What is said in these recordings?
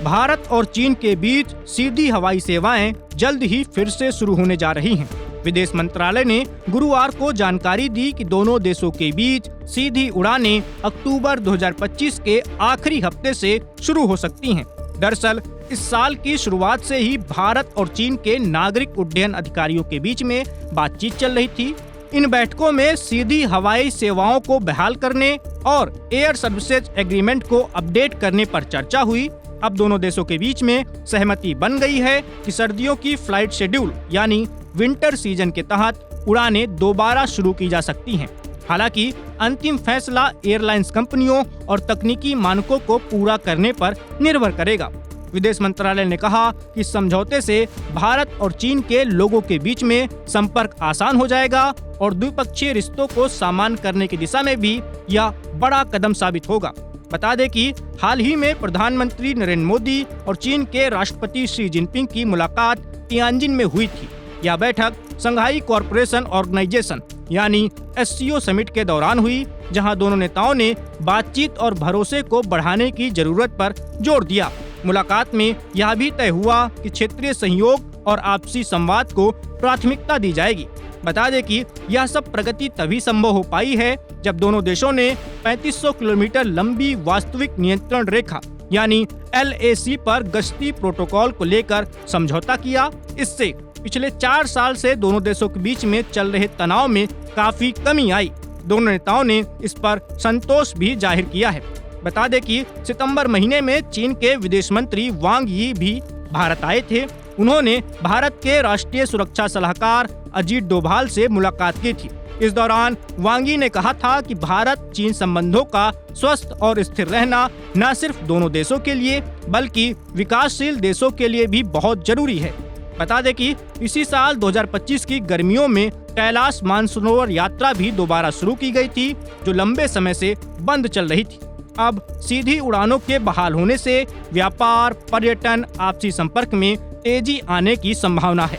भारत और चीन के बीच सीधी हवाई सेवाएं जल्द ही फिर से शुरू होने जा रही हैं। विदेश मंत्रालय ने गुरुवार को जानकारी दी कि दोनों देशों के बीच सीधी उड़ानें अक्टूबर 2025 के आखिरी हफ्ते से शुरू हो सकती हैं। दरअसल इस साल की शुरुआत से ही भारत और चीन के नागरिक उड्डयन अधिकारियों के बीच में बातचीत चल रही थी। इन बैठकों में सीधी हवाई सेवाओं को बहाल करने और एयर सर्विसेज एग्रीमेंट को अपडेट करने पर चर्चा हुई। अब दोनों देशों के बीच में सहमति बन गई है कि सर्दियों की फ्लाइट शेड्यूल यानी विंटर सीजन के तहत उड़ानें दोबारा शुरू की जा सकती हैं। हालांकि अंतिम फैसला एयरलाइंस कंपनियों और तकनीकी मानकों को पूरा करने पर निर्भर करेगा। विदेश मंत्रालय ने कहा कि समझौते से भारत और चीन के लोगों के बीच में संपर्क आसान हो जाएगा और द्विपक्षीय रिश्तों को सामान्य करने की दिशा में भी यह बड़ा कदम साबित होगा। बता दें कि हाल ही में प्रधानमंत्री नरेंद्र मोदी और चीन के राष्ट्रपति शी जिनपिंग की मुलाकात तियानजिन में हुई थी। यह बैठक शंघाई कॉरपोरेशन ऑर्गेनाइजेशन यानी SCO समिट के दौरान हुई, जहां दोनों नेताओं ने बातचीत और भरोसे को बढ़ाने की जरूरत पर जोर दिया। मुलाकात में यह भी तय हुआ कि क्षेत्रीय सहयोग और आपसी संवाद को प्राथमिकता दी जाएगी। बता दें कि यह सब प्रगति तभी संभव हो पाई है जब दोनों देशों ने 3500 किलोमीटर लंबी वास्तविक नियंत्रण रेखा यानी LAC पर गश्ती प्रोटोकॉल को लेकर समझौता किया। इससे पिछले 4 साल से दोनों देशों के बीच में चल रहे तनाव में काफी कमी आई। दोनों नेताओं ने इस पर संतोष भी जाहिर किया है। बता दें कि सितंबर महीने में चीन के विदेश मंत्री वांग यी भी भारत आए थे। उन्होंने भारत के राष्ट्रीय सुरक्षा सलाहकार अजीत डोभाल से मुलाकात की थी। इस दौरान वांग यी ने कहा था कि भारत चीन संबंधों का स्वस्थ और स्थिर रहना न सिर्फ दोनों देशों के लिए बल्कि विकासशील देशों के लिए भी बहुत जरूरी है। बता दें कि इसी साल 2025 की गर्मियों में कैलाश मानसरोवर यात्रा भी दोबारा शुरू की गई थी, जो लंबे समय से बंद चल रही थी। अब सीधी उड़ानों के बहाल होने से व्यापार, पर्यटन, आपसी संपर्क में तेजी आने की संभावना है।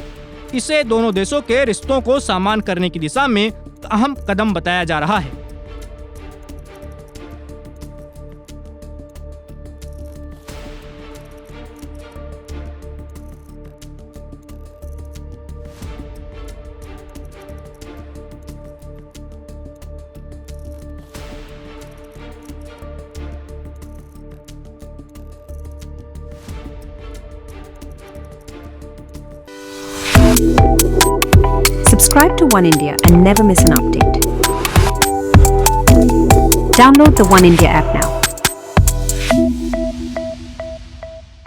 इसे दोनों देशों के रिश्तों को सामान्य करने की दिशा में अहम कदम बताया जा रहा है। Subscribe to One India and never miss an update. Download the One India app now.